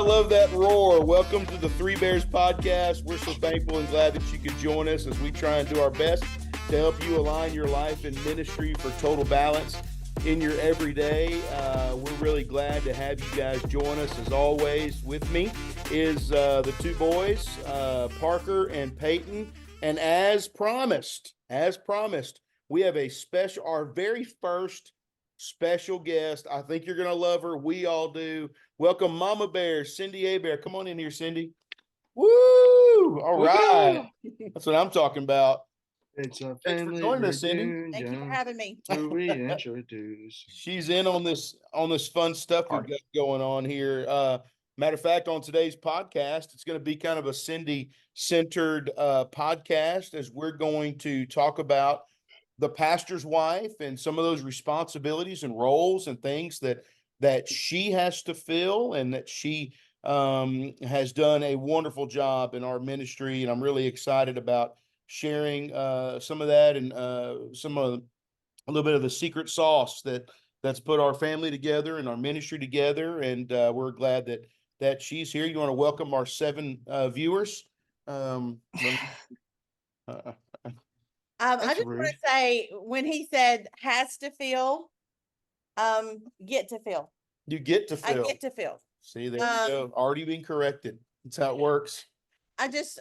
I love that roar. Welcome to the Three Bears podcast. We're so thankful and glad that you could join us as we try and do our best to help you align your life and ministry for total balance in your everyday. We're really glad to have you guys join us. As always, with me is the two boys, Parker and Peyton. And as promised, we have our very first special guest. I think you're going to love her. We all do. Welcome, Mama Bear, Cindy Hebert. Come on in here, Cindy. Woo! All right. That's what I'm talking about. It's a Thanks for family joining us, Cindy. reunion. Thank you for having me. Who we introduce. She's in on this fun stuff we've got going on here. Matter of fact, on today's podcast, it's going to be kind of a Cindy-centered podcast as we're going to talk about the pastor's wife and some of those responsibilities and roles and things that she has to fill, and that she has done a wonderful job in our ministry. And I'm really excited about sharing some of that and some of a little bit of the secret sauce that's put our family together and our ministry together. And we're glad that she's here. You want to welcome our 7 viewers? I just want to say, when he said has to feel, get to feel. You get to feel. I get to feel. See, there you go. Already been corrected. That's how it works. I just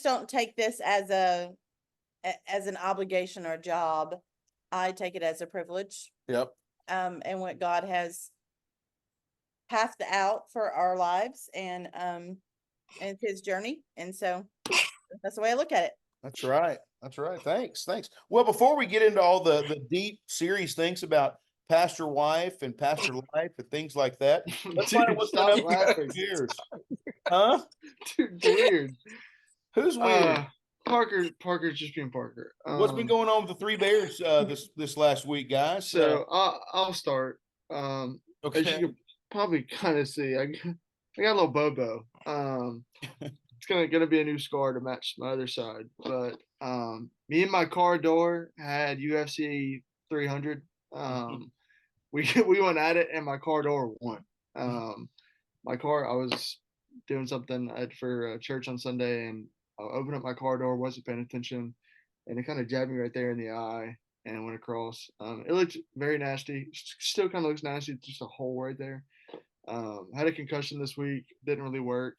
don't take this as an obligation or a job. I take it as a privilege. Yep. And what God has pathed out for our lives, and his journey. And so that's the way I look at it. That's right. Thanks. Well, before we get into all the deep, serious things about pastor wife and pastor life and things like that, let's find out what's going on years. Huh? Dude, weird. Who's weird? Parker's just being Parker. What's been going on with the Three Bears this last week, guys? So I'll start. Okay. As you can probably kind of see, I got a little bobo. It's gonna be a new scar to match my other side. But me and my car door had UFC 300. We went at it, and my car door won. My car, I was doing something for church on Sunday, and I opened up my car door, wasn't paying attention, and it kind of jabbed me right there in the eye and went across. It looked very nasty. Still kind of looks nasty, just a hole right there. Had a concussion this week, didn't really work.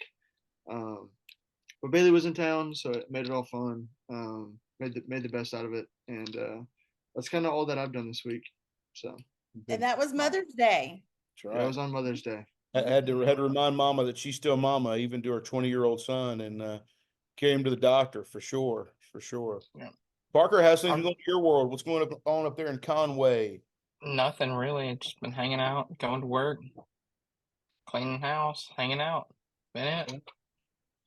But Bailey was in town, so it made it all fun. Made the best out of it, and that's kind of all that I've done this week. So. And that was Mother's Day. That's right. That was on Mother's Day. I had to remind Mama that she's still Mama, even to her 20-year-old son, and carry him to the doctor for sure. Yeah. Parker, how's things going in your world? What's going on up there in Conway? Nothing really. Just been hanging out, going to work, cleaning the house, hanging out. Been it.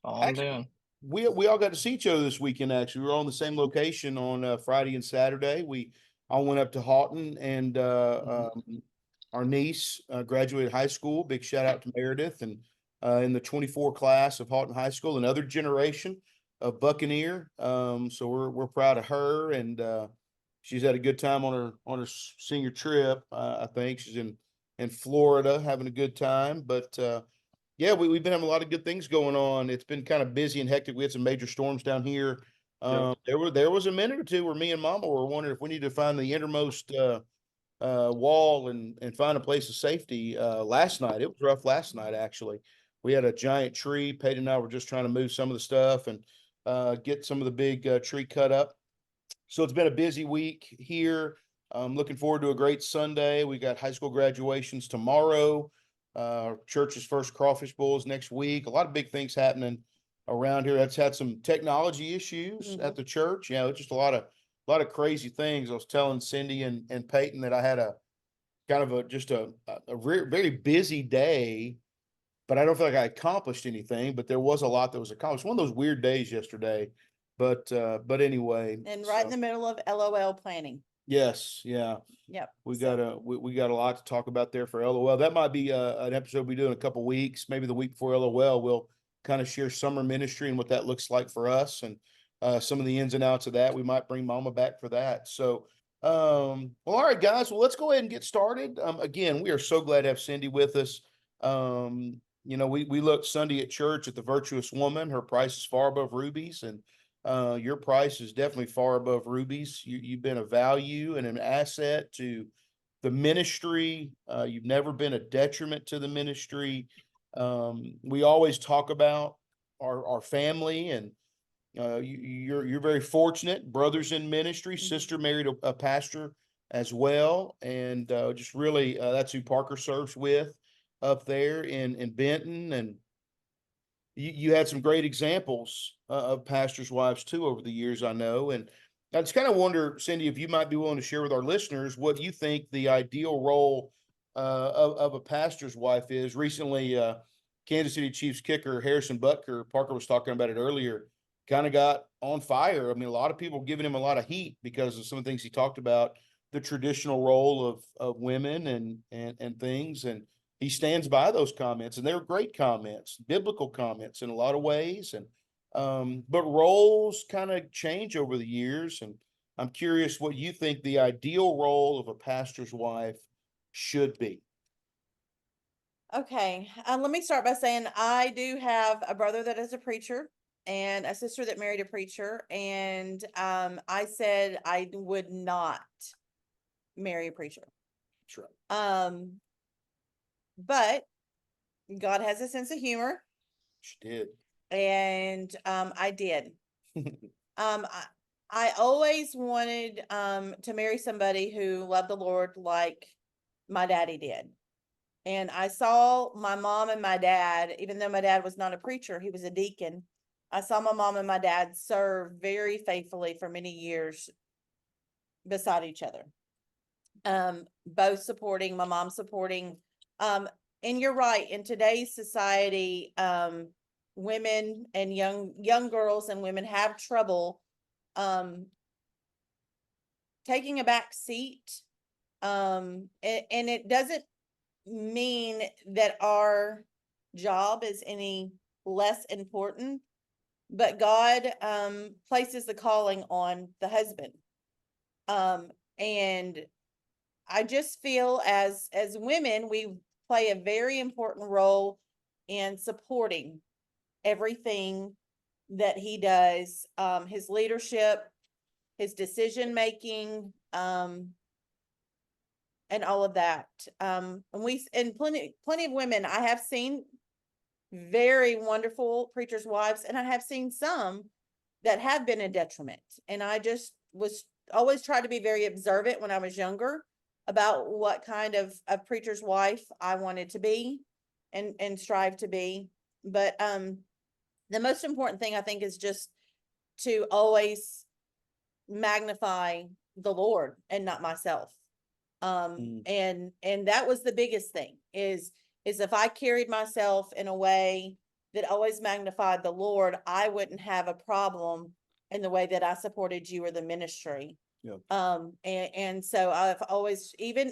All I'm doing. We all got to see each other this weekend. Actually, we were on the same location on Friday and Saturday. We all went up to Houghton, and our niece graduated high school. Big shout out to Meredith, and in the 24 class of Houghton High School, another generation of Buccaneer. So we're proud of her, and she's had a good time on her senior trip. I think she's in Florida having a good time. But yeah, we've been having a lot of good things going on. It's been kind of busy and hectic. We had some major storms down here. There was a minute or two where me and Mama were wondering if we need to find the innermost wall and find a place of safety last night. It was rough last night, actually. We had a giant tree. Peyton and I were just trying to move some of the stuff and get some of the big tree cut up. So it's been a busy week here. I'm looking forward to a great Sunday. We got high school graduations tomorrow. Church's first crawfish bowls next week. A lot of big things happening around here. That's had some technology issues at the church. You know, just a lot of crazy things. I was telling Cindy and Peyton that I had a kind of a very busy day, but I don't feel like I accomplished anything. But there was a lot that was accomplished. One of those weird days yesterday. But anyway. And right in the middle of LOL planning. Yes. Yeah. Yep. We got a lot to talk about there for LOL. That might be an episode we do in a couple weeks, maybe the week before LOL. We'll kind of share summer ministry and what that looks like for us, and some of the ins and outs of that. We might bring Mama back for that. So, well, all right, guys. Well, let's go ahead and get started. Again, we are so glad to have Cindy with us. you know, we looked Sunday at church at the virtuous woman. Her price is far above rubies, and your price is definitely far above rubies. You've been a value and an asset to the ministry. You've never been a detriment to the ministry. We always talk about our family, and you're very fortunate. Brothers in ministry, sister married a pastor as well, and just really that's who Parker serves with up there in Benton, and you had some great examples of pastors' wives too over the years, I know. And I just kind of wonder, Cindy, if you might be willing to share with our listeners what you think the ideal role of a pastor's wife is. Recently, Kansas City Chiefs kicker Harrison Butker, Parker was talking about it earlier, kind of got on fire. I mean, a lot of people giving him a lot of heat because of some of the things he talked about, the traditional role of women and things. And he stands by those comments, and they're great comments, biblical comments in a lot of ways. And but roles kind of change over the years, and I'm curious what you think the ideal role of a pastor's wife should be. Okay, let me start by saying I do have a brother that is a preacher and a sister that married a preacher, and I said I would not marry a preacher. That's But God has a sense of humor, She did. and I did. I, I always wanted to marry somebody who loved the Lord like my daddy did. And I saw my mom and my dad, even though my dad was not a preacher, he was a deacon. I saw my mom and my dad serve very faithfully for many years beside each other. Both supporting, my mom supporting. And you're right, in today's society, women and young girls and women have trouble taking a back seat. And it doesn't mean that our job is any less important, but God places the calling on the husband. And I just feel as women, we play a very important role in supporting everything that he does, his leadership, his decision making, and all of that. And plenty of women, I have seen very wonderful preachers' wives, and I have seen some that have been a detriment. And I just was always tried to be very observant when I was younger about what kind of preacher's wife I wanted to be and strive to be. But the most important thing I think is just to always magnify the Lord and not myself. And that was the biggest thing is if I carried myself in a way that always magnified the Lord, I wouldn't have a problem in the way that I supported you or the ministry. Yeah. And so I've always, even,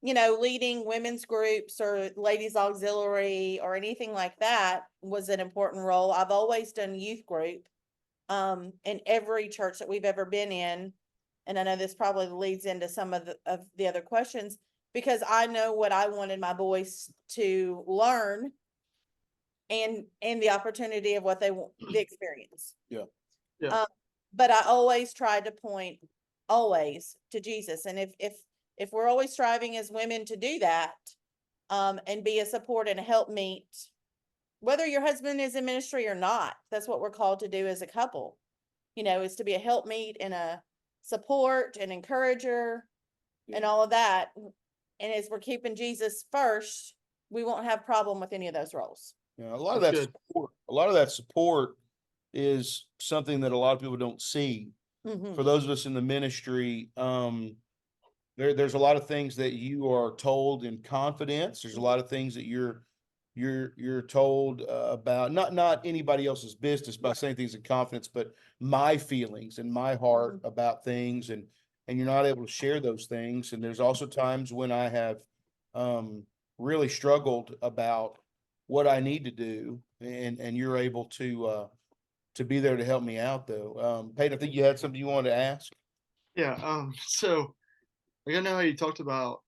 you know, leading women's groups or ladies auxiliary or anything like that was an important role. I've always done youth group, in every church that we've ever been in. And I know this probably leads into some of the other questions, because I know what I wanted my boys to learn and the opportunity of what they want, the experience. Yeah. Yeah. But I always tried to point always to Jesus. And if we're always striving as women to do that, and be a support and a helpmeet, whether your husband is in ministry or not, that's what we're called to do as a couple, you know, is to be a helpmeet and a support and encourager and all of that. And as we're keeping Jesus first, we won't have problem with any of those roles. Yeah, a lot of That's that good. support, a lot of that support is something that a lot of people don't see. Mhm. For those of us in the ministry, there's a lot of things that you are told in confidence. There's a lot of things that you're told about, not anybody else's business by saying things in confidence, but my feelings and my heart about things, and you're not able to share those things. And there's also times when I have really struggled about what I need to do, and you're able to be there to help me out though. Peyton, I think you had something you wanted to ask. Yeah. So I know how you talked about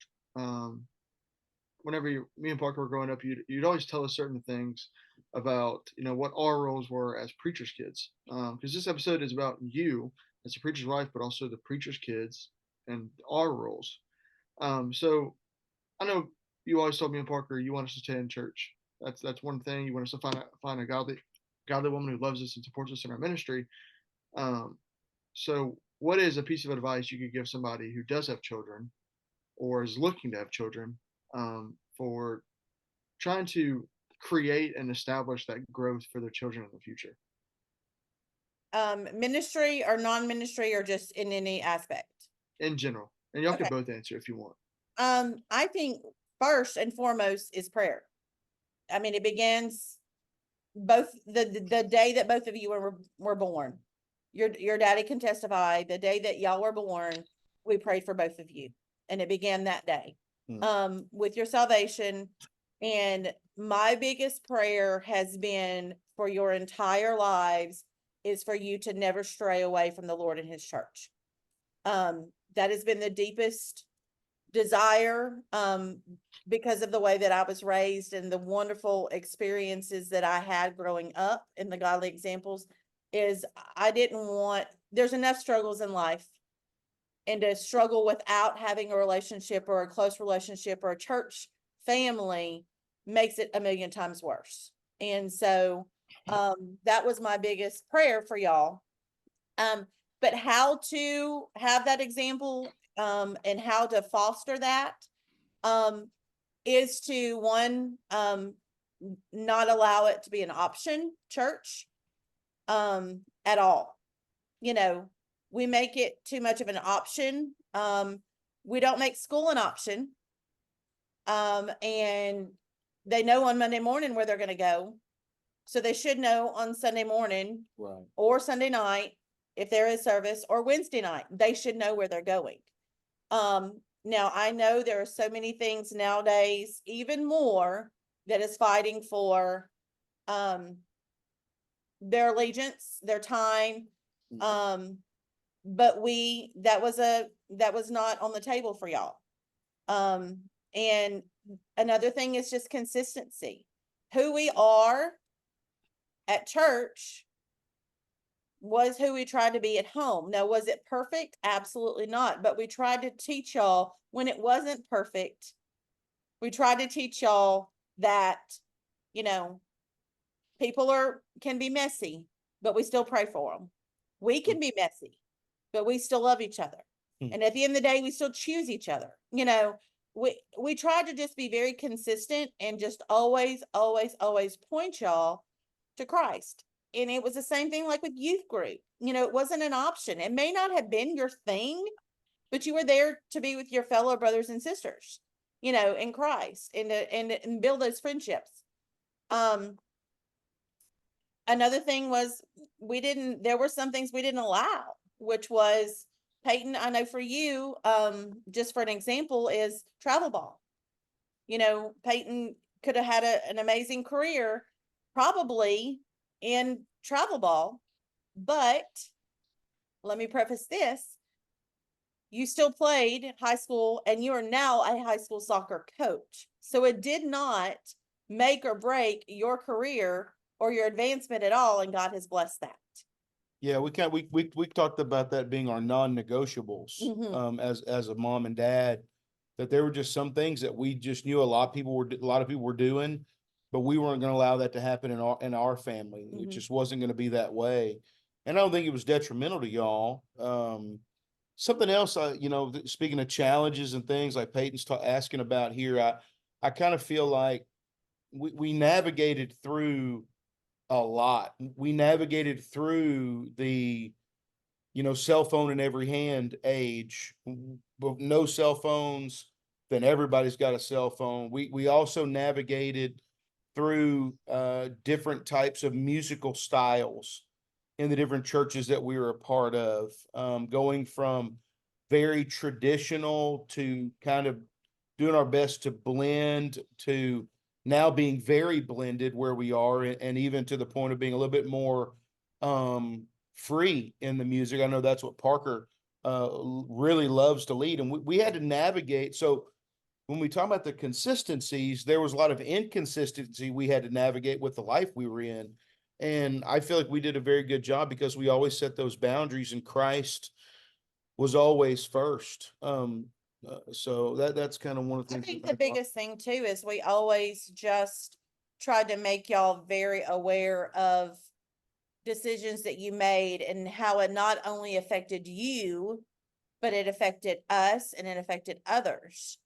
whenever me and Parker were growing up, you'd always tell us certain things about, what our roles were as preacher's kids. Because this episode is about you as a preacher's wife, but also the preacher's kids and our roles. So I know you always told me and Parker you want us to stay in church. That's one thing. You want us to find a godly woman who loves us and supports us in our ministry. Um, so what is a piece of advice you could give somebody who does have children or is looking to have children, for trying to create and establish that growth for their children in the future? Ministry or non-ministry or just in any aspect? In general, and y'all Okay. can both answer if you want. I think first and foremost is prayer. I mean, it begins both the day that both of you were born. Your daddy can testify. The day that y'all were born, we prayed for both of you, and it began that day. With your salvation. And my biggest prayer has been for your entire lives is for you to never stray away from the Lord and his church. That has been the deepest desire, because of the way that I was raised and the wonderful experiences that I had growing up and the godly examples. Is I didn't want, there's enough struggles in life, and to struggle without having a relationship or a close relationship or a church family makes it a million times worse. And so that was my biggest prayer for y'all. But how to have that example, and how to foster that, is to one, not allow it to be an option church, at all. We make it too much of an option. We don't make school an option. And they know on Monday morning where they're going to go. So they should know on Sunday morning, Right. or Sunday night, if there is service, or Wednesday night, they should know where they're going. Now I know there are so many things nowadays, even more, that is fighting for, their allegiance, their time. But that was not on the table for y'all. And another thing is just consistency. Who we are at church was who we tried to be at home. Now, was it perfect? Absolutely not. But we tried to teach y'all when it wasn't perfect. We tried to teach y'all that, people can be messy, but we still pray for them. We can be messy, but we still love each other. And at the end of the day, we still choose each other. We try to just be very consistent and just always, always, always point y'all to Christ. And it was the same thing like with youth group. It wasn't an option. It may not have been your thing, but you were there to be with your fellow brothers and sisters, in Christ, and build those friendships. Another thing was there were some things we didn't allow, which was, Peyton, I know for you, just for an example, is travel ball. Peyton could have had an amazing career probably in travel ball, but let me preface this. You still played high school, and you are now a high school soccer coach. So it did not make or break your career or your advancement at all, and God has blessed that. Yeah, we talked about that being our non-negotiables, as a mom and dad, that there were just some things that we just knew a lot of people were doing, but we weren't going to allow that to happen in our family. It just wasn't going to be that way. And I don't think it was detrimental to y'all. Something else, speaking of challenges and things like Peyton's asking about here, I kind of feel like we navigated through a lot. We navigated through the, cell phone in every hand age, but no cell phones, then everybody's got a cell phone. We also navigated through different types of musical styles in the different churches that we were a part of, going from very traditional to kind of doing our best to blend to now being very blended where we are, and even to the point of being a little bit more free in the music. I know that's what Parker really loves to lead, and we had to navigate. So when we talk about the consistencies, there was a lot of inconsistency we had to navigate with the life we were in. And I feel like we did a very good job because we always set those boundaries, and Christ was always first. So that's kind of one of the I things. think the biggest thing too is we always just tried to make y'all very aware of decisions that you made and how it not only affected you, but it affected us and it affected others,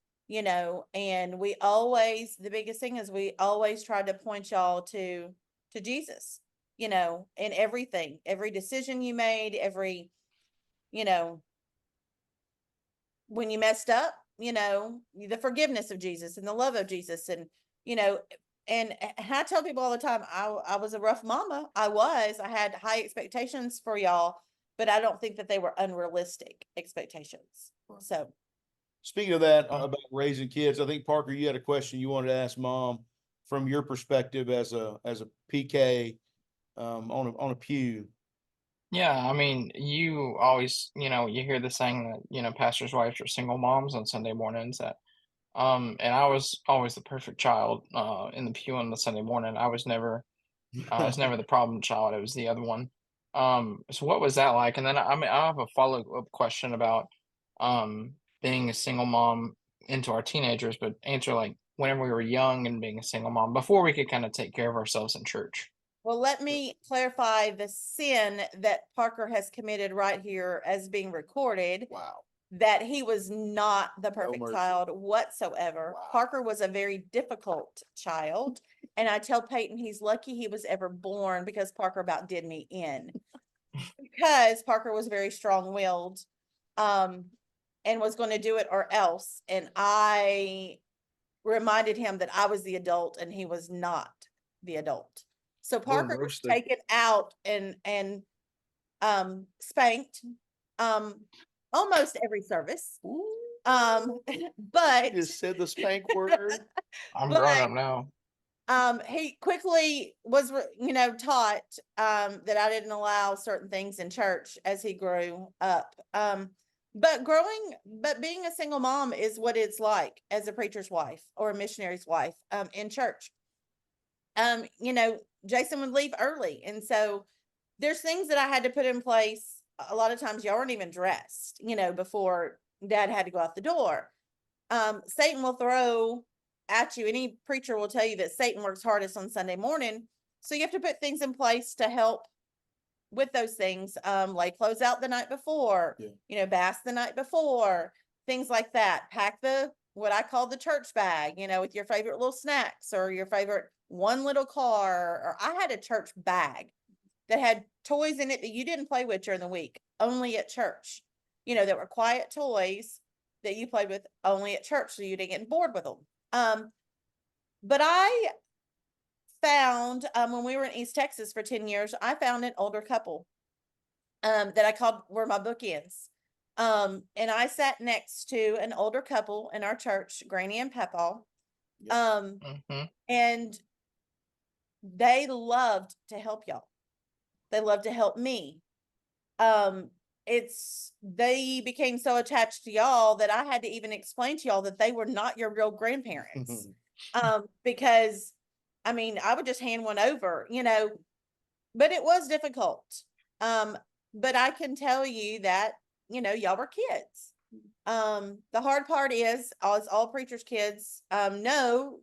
and we always, the biggest thing is we always tried to point y'all to Jesus, in everything, every decision you made, every, you know, when you messed up, the forgiveness of Jesus and the love of Jesus. And, and I tell people all the time, I was a rough mama. I had high expectations for y'all, but I don't think that they were unrealistic expectations. So Speaking of that, about raising kids, I think Parker, you had a question you wanted to ask Mom from your perspective as a PK on a pew. Yeah, I mean, you always, you hear the saying that, pastors' wives are single moms on Sunday mornings. And I was always the perfect child in the pew on the Sunday morning. I was never the problem child. It was the other one. So what was that like? And then I mean, I have a follow-up question about being a single mom into our teenagers, but answer like whenever we were young and being a single mom before we could kind of take care of ourselves in church. well, let me clarify the sin that Parker has committed right here as being recorded. Wow. That he was not the perfect mercy. child whatsoever. Wow. Parker was a very difficult child. And I tell Peyton he's lucky he was ever born because Parker about did me in. Because Parker was very strong-willed and was going to do it or else. And I reminded him that I was the adult and he was not the adult. So Parker was mercy. taken out and spanked almost every service. But You just said the spank word. I'm But- grown up now. he quickly was taught that I didn't allow certain things in church as he grew up. But being a single mom is what it's like as a preacher's wife or a missionary's wife in church. Jason would leave early, and so there's things that I had to put in place. A lot of times y'all weren't even dressed, before Dad had to go out the door. Satan will throw at you. Any preacher will tell you that Satan works hardest on Sunday morning. So you have to put things in place to help with those things. Lay clothes out the night before, bath the night before, things like that. Pack what I call the church bag, with your favorite little snacks or your favorite one little car. Or I had a church bag that had toys in it that you didn't play with during the week, only at church, that were quiet toys that you played with only at church, so you didn't get bored with them. But I found, when we were in East Texas for 10 years, I found an older couple that I called were my bookends. And I sat next to an older couple in our church, Granny and Papaw. And they loved to help y'all. They loved to help me. They became so attached to y'all that I had to even explain to y'all that they were not your real grandparents. Because I mean, I would just hand one over, but it was difficult. But I can tell you that, y'all were kids. The hard part is, as all preachers' kids know,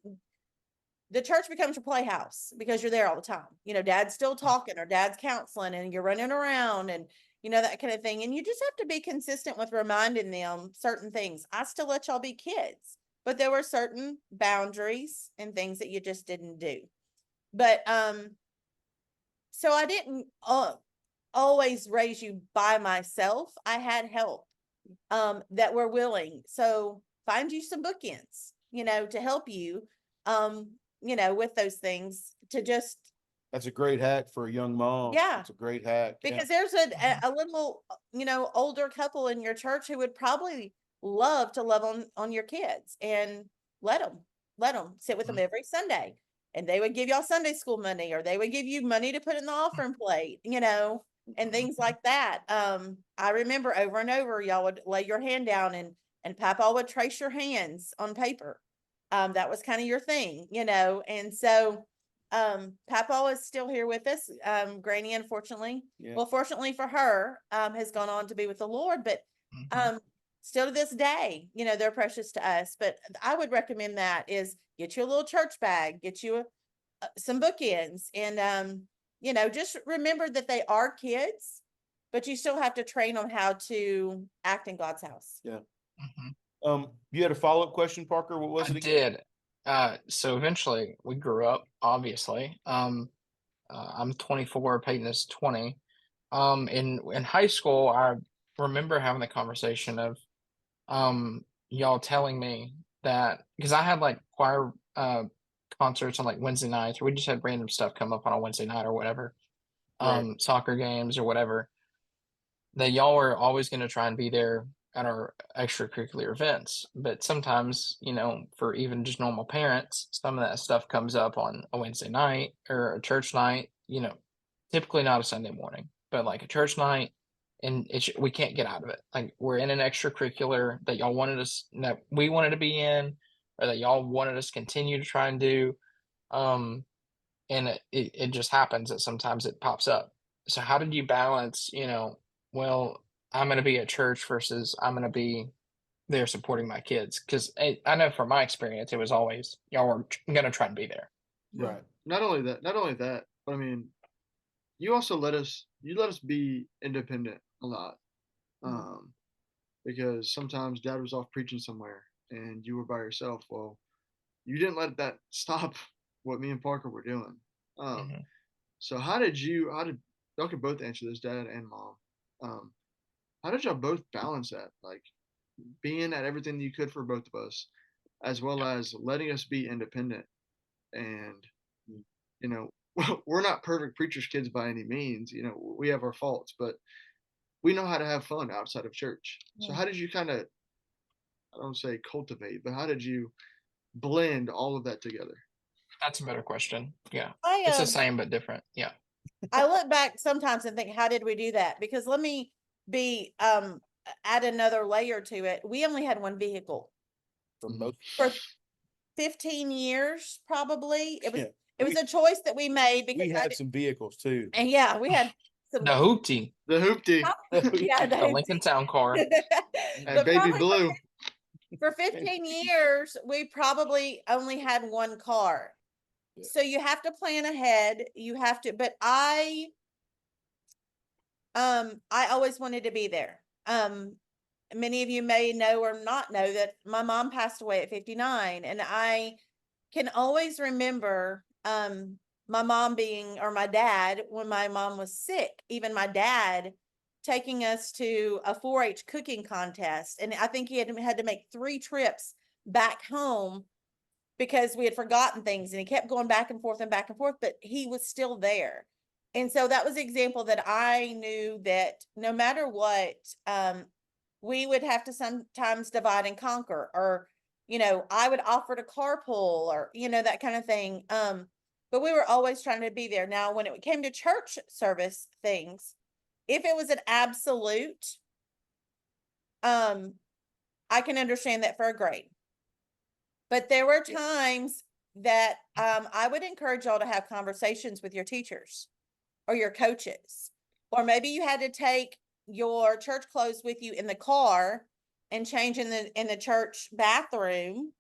the church becomes your playhouse because you're there all the time. Dad's still talking or dad's counseling and you're running around and, that kind of thing. And you just have to be consistent with reminding them certain things. I still let y'all be kids, but there were certain boundaries and things that you just didn't do. But, so I didn't always raise you by myself. I had help, that were willing. So find you some bookends, to help you, with those things to just. That's a great hack for a young mom. Yeah. It's a great hack. Because there's a little, older couple in your church who would probably love to love on your kids, and let them sit with them every Sunday, and they would give y'all Sunday school money, or they would give you money to put in the offering plate, and things like that. I remember over and over, y'all would lay your hand down and and Papa would trace your hands on paper. That was kind of your thing, you know, and so Papa is still here with us. Granny, unfortunately, Yeah. well, fortunately for her, has gone on to be with the Lord, but still to this day, you know, they're precious to us. But I would recommend that is get you a little church bag, get you some bookends, and you know, just remember that they are kids, but you still have to train them how to act in God's house. Yeah. Mhm. You had a follow-up question, Parker? What was I it again? did. So eventually we grew up, obviously. I'm 24, Peyton is 20. In high school, I remember having the conversation of y'all telling me that because I had like choir concerts on like Wednesday nights, or we just had random stuff come up on a Wednesday night or whatever, Right. soccer games or whatever, that y'all were always going to try and be there at our extracurricular events. But sometimes, you know, for even just normal parents, some of that stuff comes up on a Wednesday night or a church night, you know, typically not a Sunday morning, but like a church night. And we can't get out of it. Like we're in an extracurricular that y'all wanted us, that we wanted to be in, or that y'all wanted us to continue to try and do. Um, and it just happens that sometimes it pops up. So how did you balance, you know, well, I'm going to be at church versus I'm going to be there supporting my kids? Because I know from my experience, it was always y'all were going to try and be there. Right. Not only that, but I mean, you also let us be independent a lot. Because sometimes dad was off preaching somewhere and you were by yourself. Well, you didn't let that stop what me and Parker were doing. Mhm. So how did y'all could both answer this, dad and mom. Um, how did y'all both balance that? Like being at everything you could for both of us, as well as letting us be independent. And, you know, we're not perfect preacher's kids by any means. You know, we have our faults, but we know how to have fun outside of church. So how did you kind of, I don't say cultivate, but how did you blend all of that together? That's a better question. Yeah. I It's the same, but different. Yeah. I look back sometimes and think, how did we do that? Because let me be add another layer to it. We only had one vehicle For Mhm. most. for 15 years, probably. It was Yeah. it was a choice that we made because We had some vehicles too. and yeah, we had some The hoopty, The hoopty yeah, the Lincoln Town car. and but baby probably blue. for 15 years, we probably only had one car. Yeah. So you have to plan ahead. You have to, but I always wanted to be there. Many of you may know or not know that my mom passed away at 59, and I can always remember my mom being, or my dad, when my mom was sick, even my dad taking us to a 4-H cooking contest. And I think he had to make 3 trips back home because we had forgotten things, and he kept going back and forth and back and forth, but he was still there. And so that was an example that I knew that no matter what, we would have to sometimes divide and conquer, or, you know, I would offer to carpool, or, you know, that kind of thing. But we were always trying to be there. Now, when it came to church service things, if it was an absolute, I can understand that for a grade. But there were times that I would encourage y'all to have conversations with your teachers or your coaches. Or maybe you had to take your church clothes with you in the car and change in the church bathroom,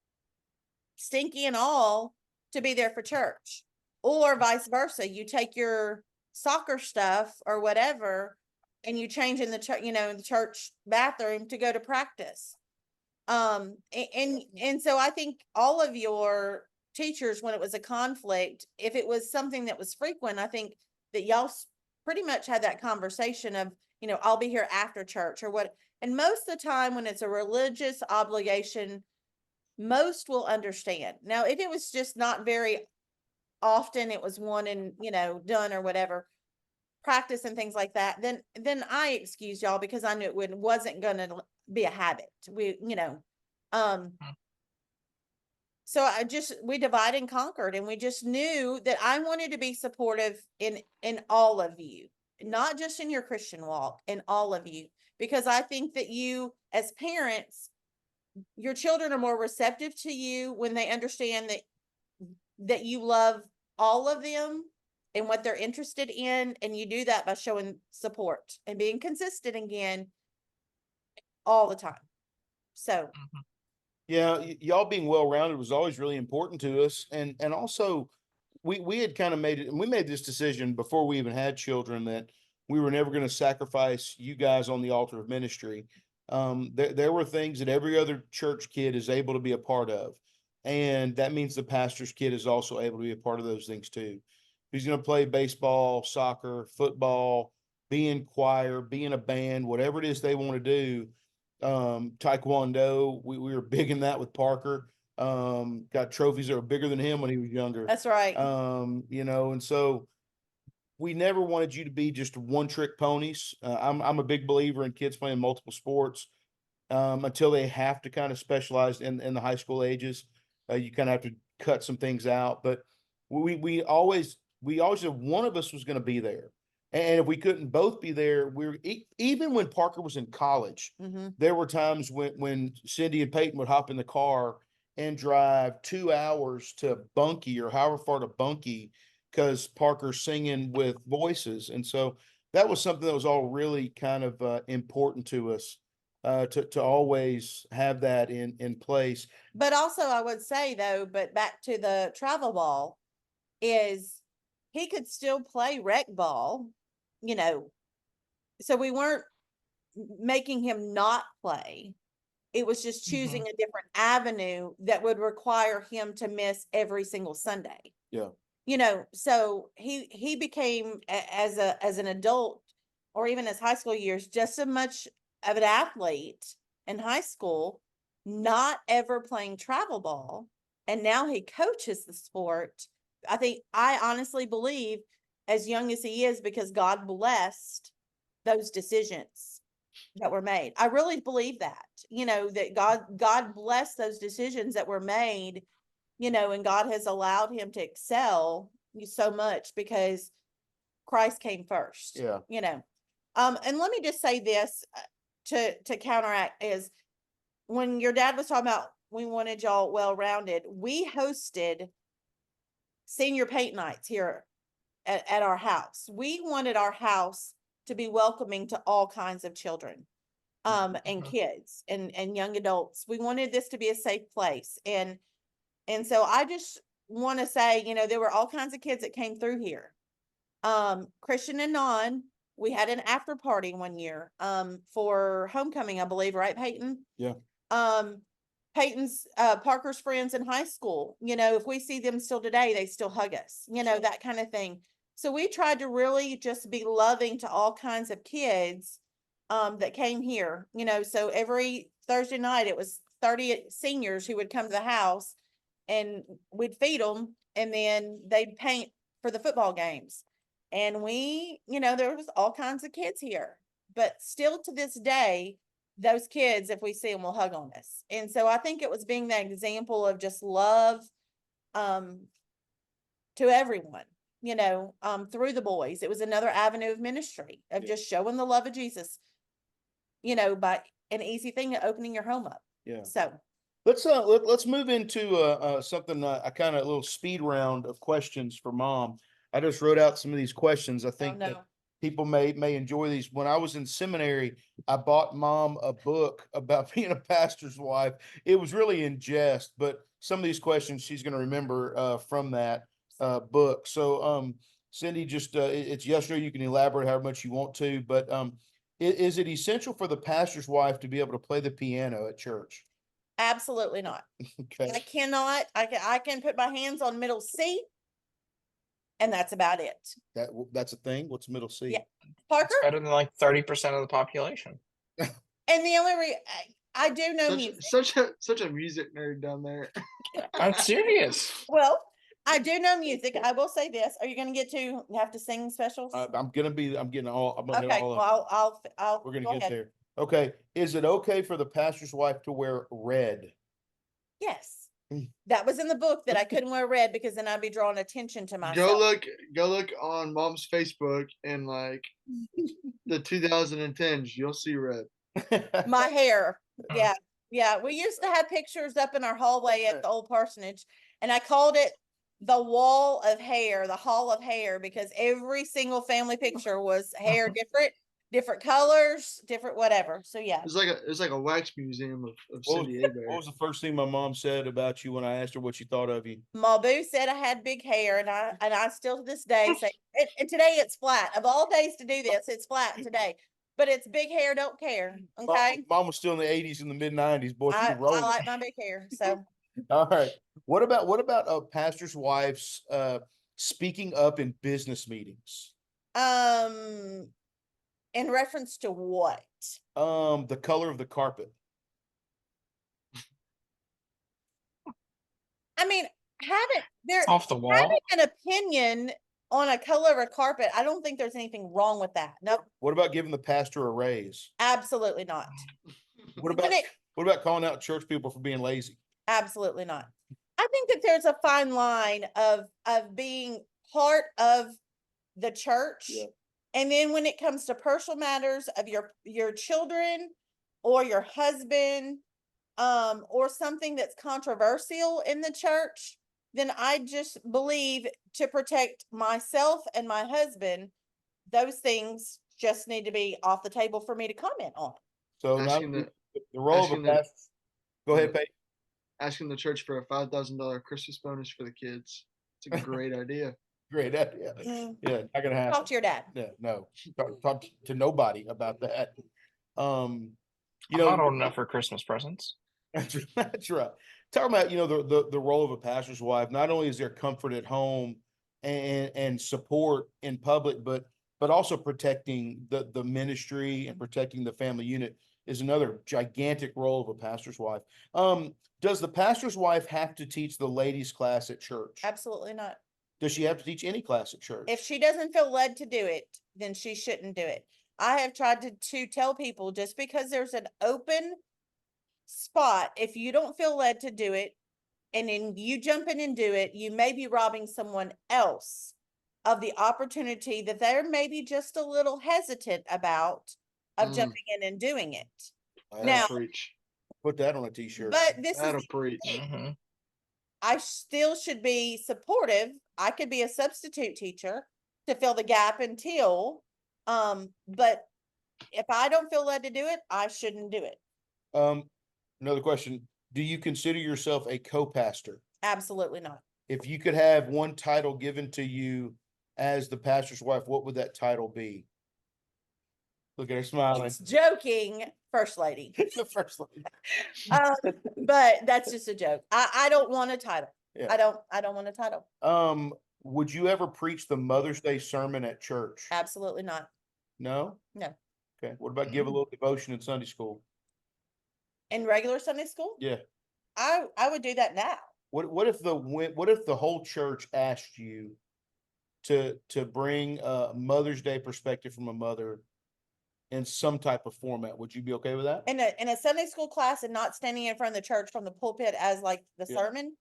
stinky and all, to be there for church. Or vice versa. You take your soccer stuff or whatever and you change in the church, you know, in the church bathroom to go to practice. And so I think all of your teachers, when it was a conflict, if it was something that was frequent, I think that y'all pretty much had that conversation of, you know, I'll be here after church or what. And most of the time when it's a religious obligation, most will understand. Now, if it was just not very often, it was one and, you know, done or whatever, practice and things like that, then I excuse y'all because I knew it wasn't going to be a habit. We, you know, so we divide and conquered, and we just knew that I wanted to be supportive in all of you, not just in your Christian walk, in all of you, because I think that you as parents your children are more receptive to you when they understand that you love all of them and what they're interested in, and you do that by showing support and being consistent again all the time. So Yeah, y'all being well-rounded was always really important to us. And also we had kind of made it, and we made this decision before we even had children, that we were never going to sacrifice you guys on the altar of ministry. There were things that every other church kid is able to be a part of. And that means the pastor's kid is also able to be a part of those things too. He's going to play baseball, soccer, football, be in choir, be in a band, whatever it is they want to do. Taekwondo, we were big in that with Parker. Got trophies that were bigger than him when he was younger. that's right. And so we never wanted you to be just one trick ponies. I'm a big believer in kids playing multiple sports, until they have to kind of specialize in the high school ages. You kind of have to cut some things out, but we always said one of us was going to be there. And if we couldn't both be there, even when Parker was in college, there were times when Cindy and Peyton would hop in the car and drive 2 hours to Bunkie or however far to Bunkie, because Parker's singing with voices. And so that was something that was all really kind of important to us, to always have that in place. But also I would say though, but back to the travel ball, is he could still play rec ball, so we weren't making him not play. It was just choosing a different avenue that would require him to miss every single Sunday. Yeah. So he became as an adult, or even as high school years, just as much of an athlete in high school, not ever playing travel ball. And now he coaches the sport. I honestly believe, as young as he is, because God blessed those decisions that were made. I really believe that, that God blessed those decisions that were made, and God has allowed him to excel so much because Christ came first. Yeah. And let me just say this to counteract, is when your dad was talking about we wanted y'all well-rounded, we hosted senior paint nights here at our house. We wanted our house to be welcoming to all kinds of children, and kids and young adults. We wanted this to be a safe place. And so I just want to say, there were all kinds of kids that came through here. Christian and non, we had an after party one year, for homecoming, I believe, right, Peyton? Yeah. Peyton's, Parker's friends in high school, if we see them still today, they still hug us, that kind of thing. So we tried to really just be loving to all kinds of kids, that came here, so every Thursday night it was 30 seniors who would come to the house, and we'd feed them, and then they'd paint for the football games. And there was all kinds of kids here, but still to this day, those kids, if we see them, will hug on us. And so I think it was being that example of just love, to everyone, through the boys. It was another avenue of ministry, of just showing the love of Jesus, by an easy thing of opening your home up. Yeah. So let's move into something, a kind of little speed round of questions for Mom. I just wrote out some of these questions. I think that people may enjoy these. When I was in seminary, I bought Mom a book about being a pastor's wife. It was really in jest, but some of these questions she's going to remember from that book. So, Cindy, just it's yes or no. You can elaborate however much you want to, but is it essential for the pastor's wife to be able to play the piano at church? absolutely not. Okay. I cannot. I can put my hands on middle C, and that's about it. That's a thing. What's middle C? Yeah. Parker? It's better than like 30% of the population. And the only I do know music. Such a music nerd down there. I'm serious. Well, I do know music. I will say this. Are you going to get to have to sing specials? I'm getting all. I'm gonna hit Okay. all of Well, I'll. We're gonna go get ahead. there. Okay. Is it okay for the pastor's wife to wear red? Yes. That was in the book that I couldn't wear red because then I'd be drawing attention to myself. Go look on Mom's Facebook in like the 2010s. You'll see red. My hair. Yeah. Yeah, we used to have pictures up in our hallway at the old parsonage, and I called it the wall of hair, the hall of hair, because every single family picture was hair different colors, different whatever. So yeah, It's like a wax museum of What was, Cindy what Hebert. was the first thing my mom said about you when I asked her what she thought of you? Ma Boo said I had big hair, and I still to this day say, and today it's flat. Of all days to do this, it's flat today, but it's big hair, don't care. Okay, Mom was still in the 80s and the mid 90s. Boy, she I was rolling. like my big hair. So All right. What about pastors' wives speaking up in business meetings? in reference to what? The color of the carpet. I mean, having there Off the wall. having an opinion on a color of a carpet, I don't think there's anything wrong with that. Nope, What about giving the pastor a raise? absolutely not. What When about it- what about calling out church people for being lazy? Absolutely not. I think that there's a fine line of being part of the church, Yeah. and then when it comes to personal matters of your children or your husband, or something that's controversial in the church, then I just believe to protect myself and my husband, those things just need to be off the table for me to comment on. So not Asking the the role of a asking the- pastor. Go ahead, Pete. asking the church for a $5,000 Christmas bonus for the kids. It's a great idea. Great idea. Mm, Yeah, not gonna happen. Talk to your dad. Yeah, no. Talk to nobody about that. You I'm not know, old enough for Christmas presents. that's right. Talking about, the role of a pastor's wife, not only is there comfort at home and support in public, but also protecting the ministry and protecting the family unit is another gigantic role of a pastor's wife. Does the pastor's wife have to teach the ladies class at church? Absolutely not. Does she have to teach any class at church? If she doesn't feel led to do it, then she shouldn't do it. I have tried to tell people, just because there's an open spot, if you don't feel led to do it, and then you jump in and do it, you may be robbing someone else of the opportunity that they're maybe just a little hesitant about of Mm. jumping in and doing it. Wow, Now, Preach. put that on a t-shirt. but this is That'll preach. Hmm. I still should be supportive. I could be a substitute teacher to fill the gap until, but if I don't feel led to do it, I shouldn't do it. Another question. Do you consider yourself a co-pastor? Absolutely not. If you could have one title given to you as the pastor's wife, what would that title be? Look at her smiling. It's joking, first lady. The first lady. But that's just a joke. I don't want a title. Yeah. I don't want a title. Would you ever preach the Mother's Day sermon at church? Absolutely not. No? No. Okay. What about give a little devotion in Sunday school? In regular Sunday school, Yeah. I would do that now. What if the whole church asked you to bring a Mother's Day perspective from a mother in some type of format? Would you be okay with that? In a Sunday school class, and not standing in front of the church from the pulpit as like the Yeah. sermon.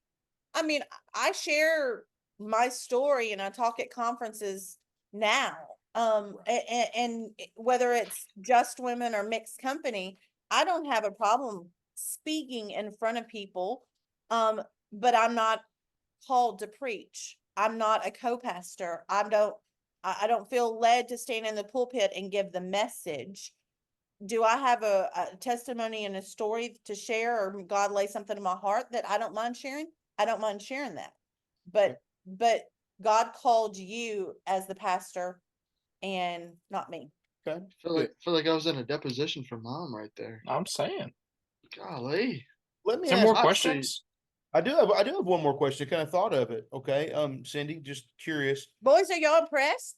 I mean, I share my story and I talk at conferences now. And whether it's just women or mixed company, I don't have a problem speaking in front of people. But I'm not called to preach. I'm not a co-pastor. I don't feel led to stand in the pulpit and give the message. Do I have a testimony and a story to share, or God lay something in my heart that I don't mind sharing? I don't mind sharing that. But God called you as the pastor and not me. Okay. Feel like I was in a deposition for mom right there. I'm saying. Golly. Let me Some ask. more hot questions? I do have one more question. Kind of thought of it. Okay. Cindy, just curious. Boys, are y'all impressed?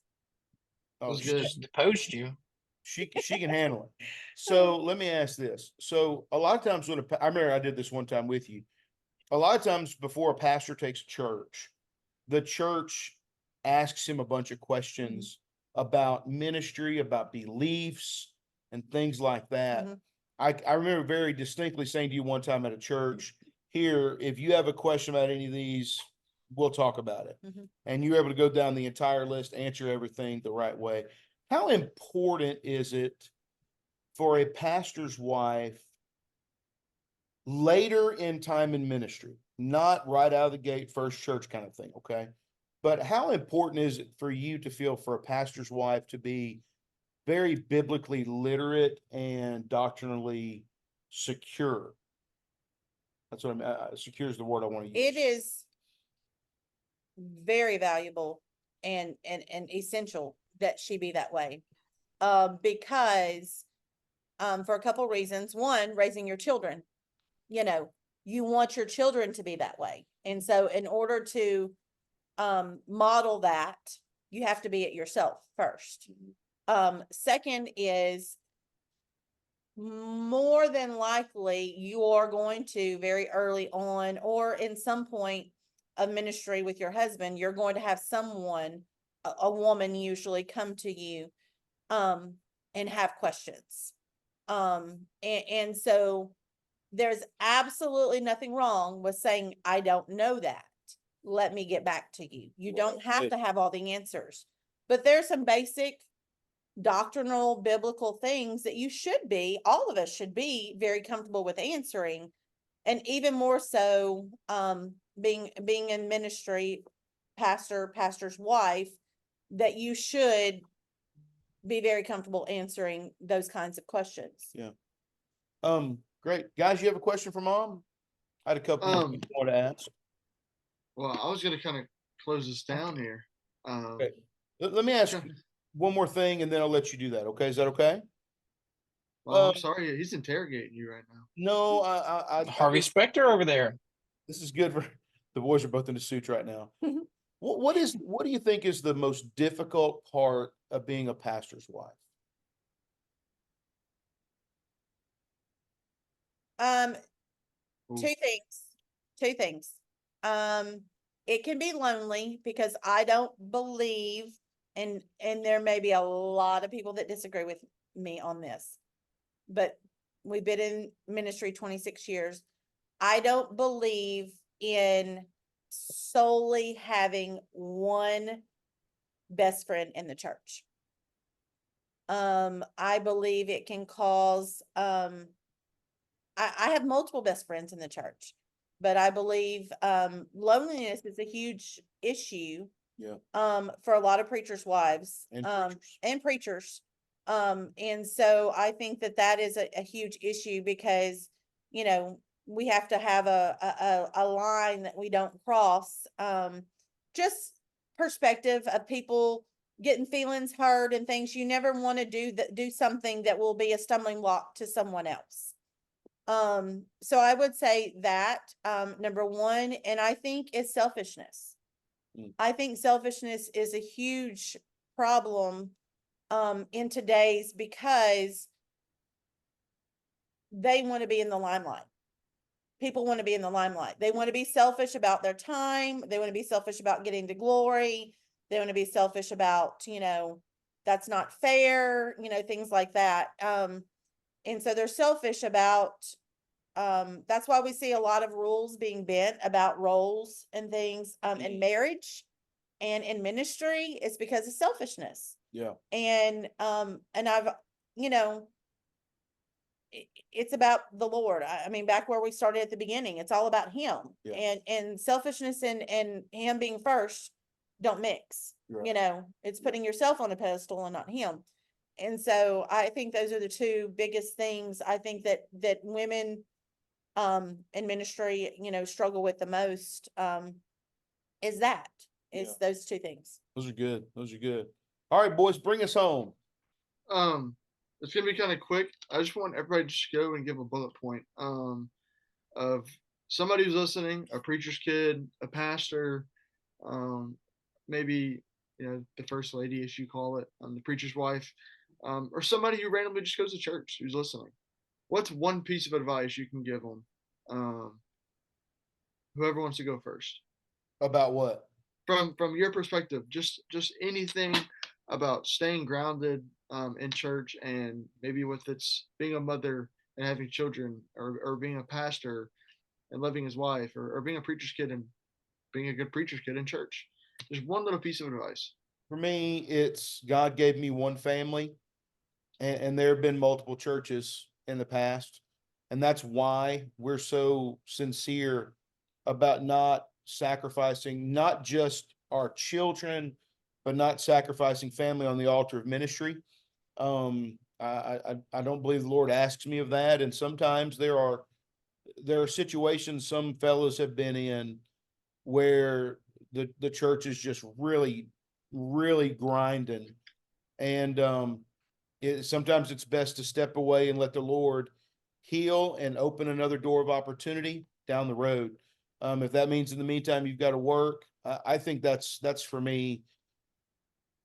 Oh, was she, good. Just deposed you. she can handle it. So let me ask this. So a lot of times I remember I did this one time with you. A lot of times before a pastor takes church, the church asks him a bunch of questions about ministry, about beliefs, and things like that. Mhm. I remember very distinctly saying to you one time at a church, here, if you have a question about any of these, we'll talk about it. Mhm. And you're able to go down the entire list, answer everything the right way. How important is it for a pastor's wife later in time in ministry, not right out of the gate, first church kind of thing, okay? But how important is it for you to feel for a pastor's wife to be very biblically literate and doctrinally secure? That's what secure is the word I want to use. It is very valuable and essential that she be that way. Because for a couple reasons. One, raising your children. You know, you want your children to be that way. And so in order to model that, you have to be it yourself first. Second is, more than likely you are going to very early on, or in some point of ministry with your husband, you're going to have someone, a woman usually, come to you and have questions. And so there's absolutely nothing wrong with saying, I don't know that. Let me get back to you. You don't have to have all the answers, but there's some basic doctrinal biblical things that you should be, all of us should be very comfortable with answering. And even more so, being in ministry, pastor's wife, that you should be very comfortable answering those kinds of questions. Yeah. Great. Guys, you have a question for Mom? I had a couple more things I wanted to ask. Well, I was gonna kind of close this down here. Okay. Let me ask you one more thing, and then I'll let you do that. Okay, is that okay? Well, I'm sorry, he's interrogating you right now. No, Harvey Specter over there. this is good for the boys are both in the suits right now. What do you think is the most difficult part of being a pastor's wife? Two things. It can be lonely because I don't believe, and there may be a lot of people that disagree with me on this, but we've been in ministry 26 years. I don't believe in solely having one best friend in the church. I believe it can cause, I have multiple best friends in the church, but I believe loneliness is a huge issue. Yeah. For a lot of preachers' wives And preachers. And so I think that is a huge issue because, you know, we have to have a line that we don't cross. Just perspective of people getting feelings hurt and things. You never want to do something that will be a stumbling block to someone else. So I would say that number one, and I think it's selfishness. I think selfishness is a huge problem in today's, because they want to be in the limelight. People want to be in the limelight. They want to be selfish about their time. They want to be selfish about getting to glory. They want to be selfish about, you know, that's not fair, you know, things like that. And so they're selfish about, that's why we see a lot of rules being bent about roles and things in marriage and in ministry. It's because of selfishness. Yeah. And I've, you know, it's about the Lord. I mean, back where we started at the beginning, it's all about him. Yeah. And selfishness and him being first don't mix. Right. You know, it's putting yourself on a pedestal and not him. And so I think those are the two biggest things I think that women in ministry, you know, struggle with the most, is those two things. Those are good. Those are good. All right, boys, bring us home. It's gonna be kind of quick. I just want everybody to just go and give a bullet point of somebody who's listening, a preacher's kid, a pastor, maybe, you know, the first lady, as you call it, the preacher's wife, or somebody who randomly just goes to church who's listening. What's one piece of advice you can give them? Whoever wants to go first. About what? From your perspective, just anything about staying grounded in church, and maybe with it's being a mother and having children, or being a pastor and loving his wife, or being a preacher's kid and being a good preacher's kid in church. Just one little piece of advice. For me, it's God gave me one family, and there have been multiple churches in the past. And that's why we're so sincere about not sacrificing, not just our children, but not sacrificing family on the altar of ministry. I don't believe the Lord asks me of that. And sometimes there are situations some fellows have been in where the church is just really, really grinding. And sometimes it's best to step away and let the Lord heal and open another door of opportunity down the road. If that means in the meantime you've got to work, I think that's for me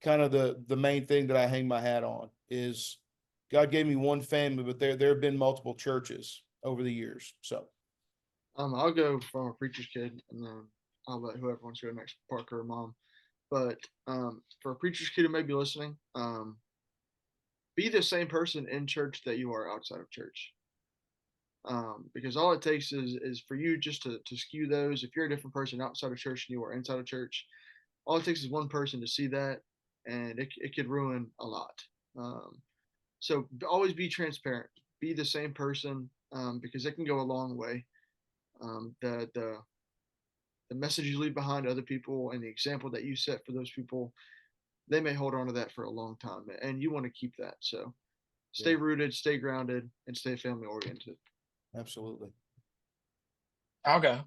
kind of the main thing that I hang my hat on is God gave me one family, but there have been multiple churches over the years. So I'll go from a preacher's kid, and then I'll let whoever wants to go next, Parker or Mom. But for a preacher's kid who may be listening, be the same person in church that you are outside of church. Because all it takes is for you just to skew those. If you're a different person outside of church than you are inside of church, all it takes is one person to see that, and it could ruin a lot. So always be transparent. Be the same person, because it can go a long way. The message you leave behind to other people and the example that you set for those people, they may hold on to that for a long time, and you want to keep that. So stay rooted, stay grounded, and stay family oriented. absolutely. I'll go.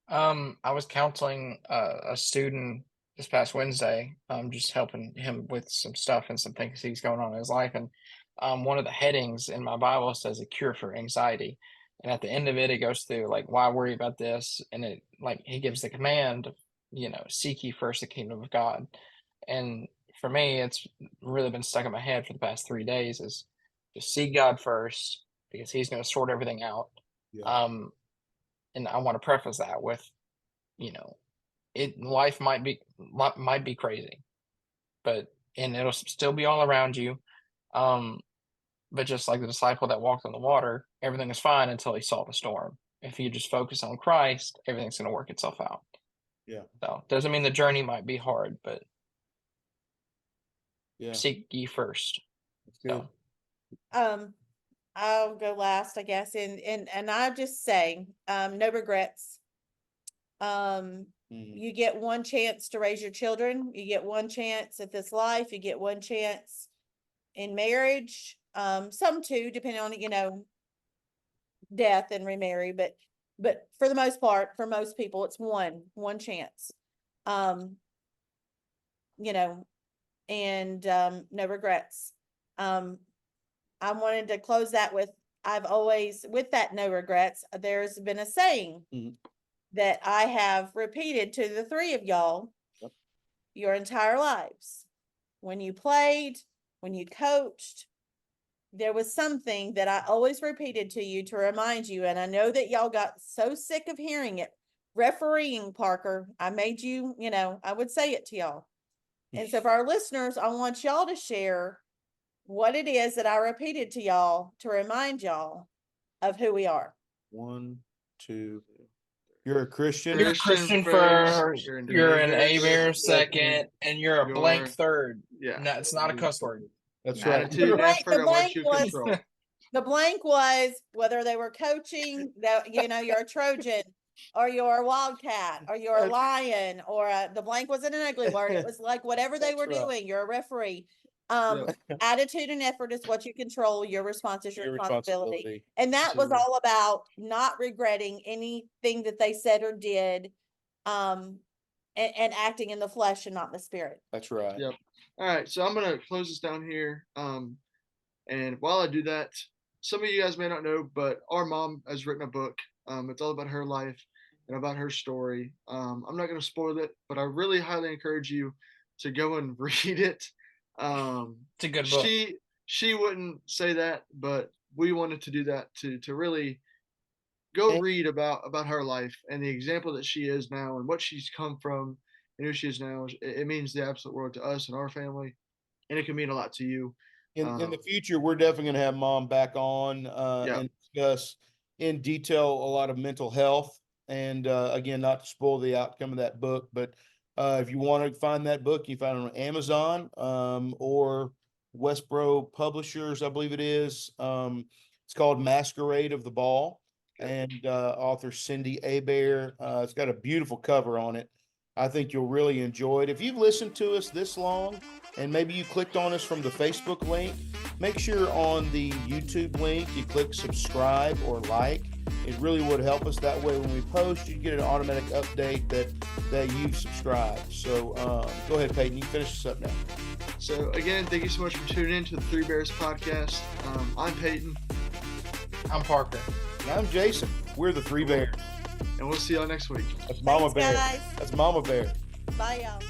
I was counseling a student this past Wednesday, just helping him with some stuff and some things he's going on in his life. And one of the headings in my Bible says a cure for anxiety. And at the end of it, it goes through like, why worry about this? And it like he gives the command, seek ye first the kingdom of God. And for me, it's really been stuck in my head for the past 3 days is just seek God first because he's going to sort everything out. Yeah. And I want to preface that with, life might be crazy, and it'll still be all around you. But just like the disciple that walked on the water, everything is fine until he saw the storm. If you just focus on Christ, everything's going to work itself out. Yeah. So doesn't mean the journey might be hard, but Yeah. seek ye first. Good. So. I'll go last, I guess, and I just say, no regrets. You get one chance to raise your children. You get one chance at this life. You get one chance in marriage. Some two, depending on, death and remarry, but for the most part, for most people, it's one chance. And no regrets. I wanted to close that with, I've always, with that no regrets, there's been a saying that I have repeated to the three of y'all your entire lives. When you played, when you coached, there was something that I always repeated to you to remind you, and I know that y'all got so sick of hearing it. Refereeing, Parker, I made you, I would say it to y'all. And so for our listeners, I want y'all to share what it is that I repeated to y'all to remind y'all of who we are. 1, 2. You're a Christian. You're a Christian first, you're an Amen second, and you're a blank third. Yeah. No, it's not a cuss word. That's right. Attitude, effort, I want you was- control. The blank was whether they were coaching, that you're a Trojan, or you're a Wildcat, or you're a Lion, or the blank wasn't an ugly word. It was like whatever they were doing. You're a referee. Attitude and effort is what you control. Your response is your responsibility. And that was all about not regretting anything that they said or did, and acting in the flesh and not in the spirit. That's right. Yep. All right. So I'm going to close this down here. And while I do that, some of you guys may not know, but our mom has written a book. It's all about her life and about her story. I'm not going to spoil it, but I really highly encourage you to go and read it. It's a good book. She wouldn't say that, but we wanted to do that to really go read about her life and the example that she is now and what she's come from and who she is now. It means the absolute world to us and our family, and it can mean a lot to you. In the future, we're definitely going to have Mom back on and discuss in detail a lot of mental health. And again, not to spoil the outcome of that book, but if you want to find that book, you find it on Amazon or Westboro Publishers, I believe it is. It's It's called Masquerade of the Ball, and author Cindy Hebert. It's got a beautiful cover on it. I think you'll really enjoy it. If you've listened to us this long and maybe you clicked on us from the Facebook link, make sure on the YouTube link you click subscribe or like. It really would help us. That way when we post, you get an automatic update that you've subscribed. So go ahead, Peyton. You can finish this up now. So again, thank you so much for tuning in to the Three Bears podcast. I'm Peyton. I'm Parker. And I'm Jason. We're the Three Bears. And we'll see y'all next week. That's Mama Thanks, Bear. guys. That's Mama Bear. Bye, y'all.